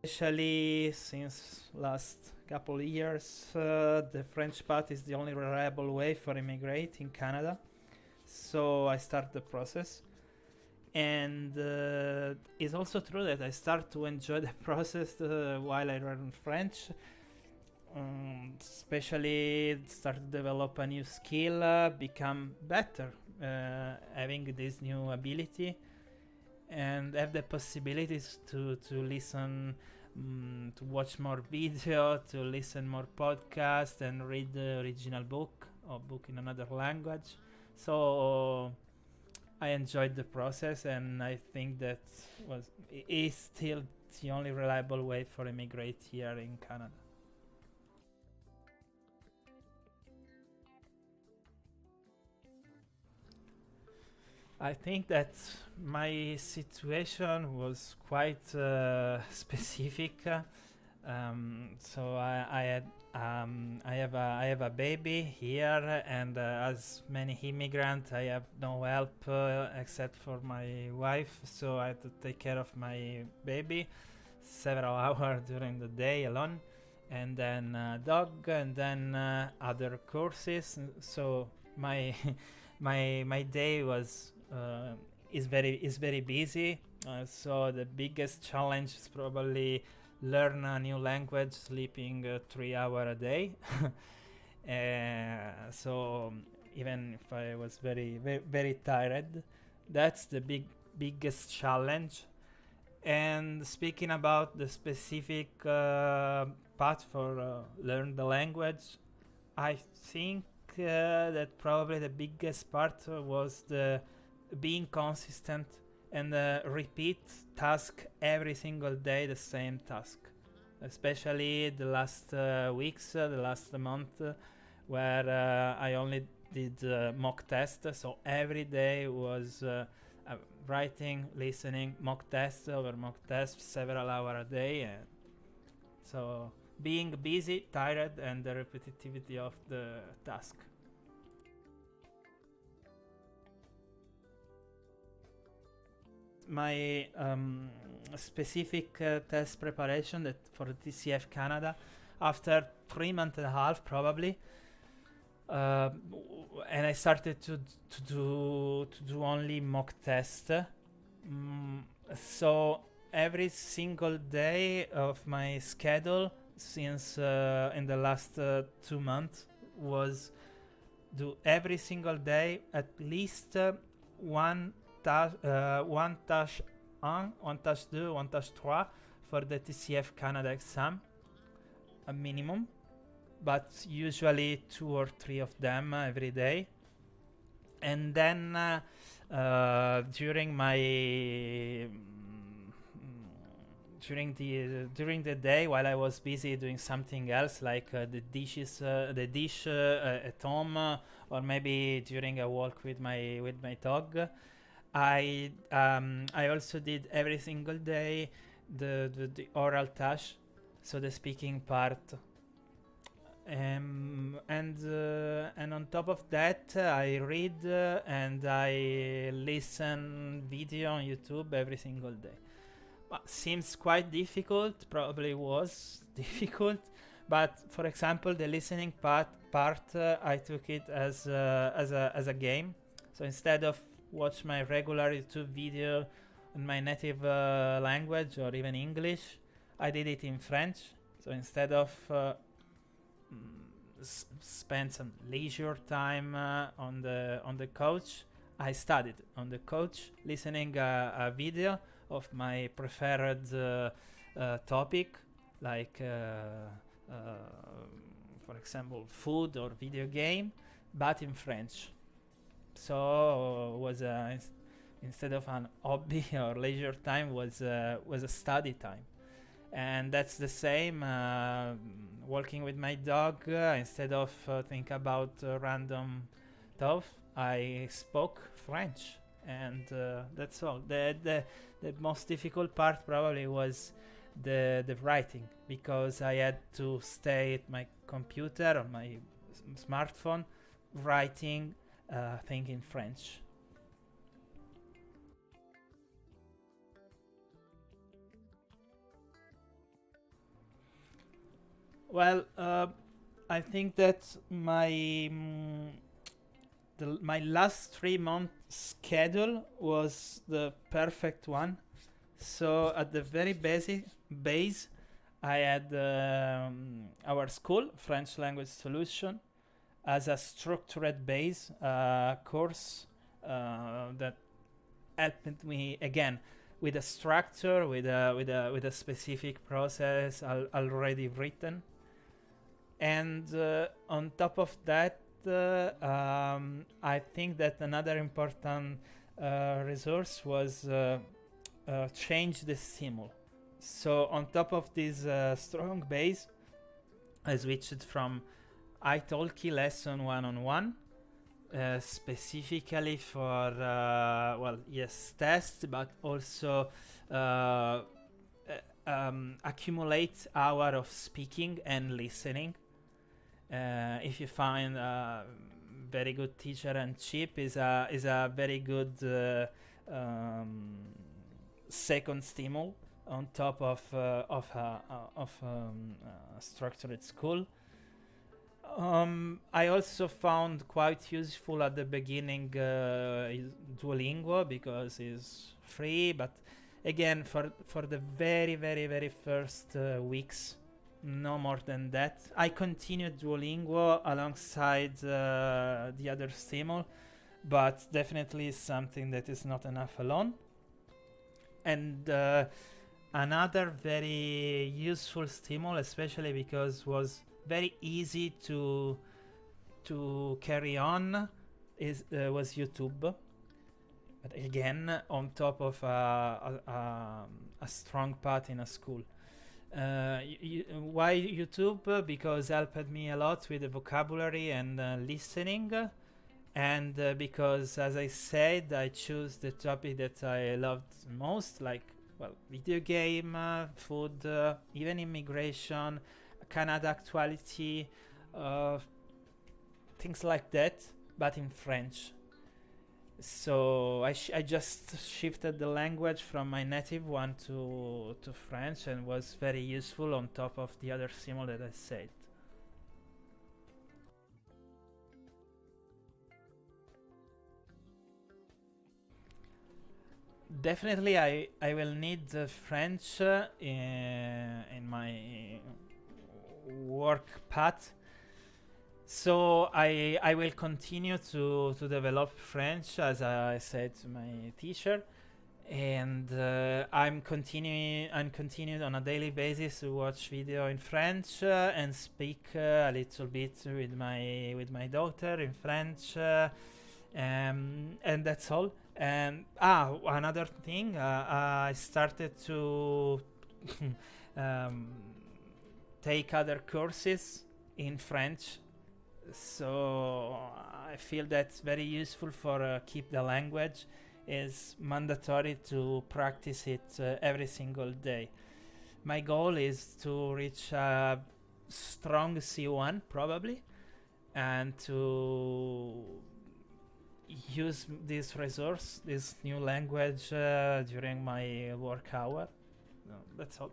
Especially since last couple years, the French path is the only reliable way for immigrate in Canada. So I start the process, and it's also true that I start to enjoy the process while I learn French. Especially start to develop a new skill, become better, having this new ability, and have the possibilities to listen, to watch more video, to listen more podcast, and read the original book or book in another language. So I enjoyed the process, and I think that was is still the only reliable way for immigrate here in Canada. I think that my situation was quite specific. So I have a baby here, and as many immigrants, I have no help except for my wife. So I had to take care of my baby several hours during the day alone, and then dog, and then other courses. So my my day was is very busy. So the biggest challenge is probably learn a new language sleeping 3 hours a day. So even if I was very tired, that's the biggest challenge. And speaking about the specific path for learn the language, I think that probably the biggest part was the being consistent and repeat task every single day, the same task, especially the last weeks, the last month, where I only did mock test. So every day was writing, listening, mock test over mock test, several hours a day. So being busy, tired, and the repetitivity of the task. My specific test preparation that for the TCF Canada, after 3 months and a half probably, uh, and I started to do only mock test. Mm, so every single day of my schedule since in the last 2 months was do every single day at least one one tâche 1, one tâche 2, one tâche 3 for the TCF Canada exam, a minimum, but usually 2 or 3 of them every day. And then during my during the day while I was busy doing something else like the dish at home, or maybe during a walk with my dog, I also did every single day the oral task, so the speaking part. And on top of that, I read and I listen video on YouTube every single day. Seems quite difficult, probably was difficult, but for example, the listening part I took it as a game. So instead of watch my regular YouTube video in my native language or even English, I did it in French. So instead of spend some leisure time on the couch, I studied on the couch, listening a video of my preferred topic, like for example food or video game, but in French. So was instead of an hobby or leisure time, was a study time. And that's the same walking with my dog. Instead of think about random stuff, I spoke French, and that's all. The most difficult part probably was the writing, because I had to stay at my computer on my smartphone writing thing in French. Well, I think that my last 3 month schedule was the perfect one. So at the very basic base, I had our school French language solution as a structured base course that helped me again with a structure, with a specific process already written, and on top of that, I think that another important resource was change the stimul. So on top of this strong base, I switched from italki lesson one-on-one specifically for yes, tests, but also accumulate hour of speaking and listening. If you find a very good teacher and cheap, is a very good second stimul on top of structured school. I also found quite useful at the beginning Duolingo because it's free, but again for the very first weeks, no more than that. I continued Duolingo alongside the other stimul, but definitely something that is not enough alone. And another very useful stimul, especially because was very easy to carry on, was YouTube. But again, on top of a strong path in a school. Why YouTube? Because it helped me a lot with the vocabulary and listening, and because, as I said, I choose the topic that I loved most, like video game, food, even immigration, Canada actuality, things like that, but in French. So I just shifted the language from my native one to French, and was very useful on top of the other stimul that I said. Definitely, I will need French in my work path. So I will continue to develop French, as I said to my teacher, and I'm continued on a daily basis to watch video in French and speak a little bit with my daughter in French, and that's all. And another thing, I started to um, take other courses in French, so I feel that's very useful for keep the language. Is mandatory to practice it every single day. My goal is to reach a strong C1 probably, and to use this resource, this new language during my work hour. No, that's all.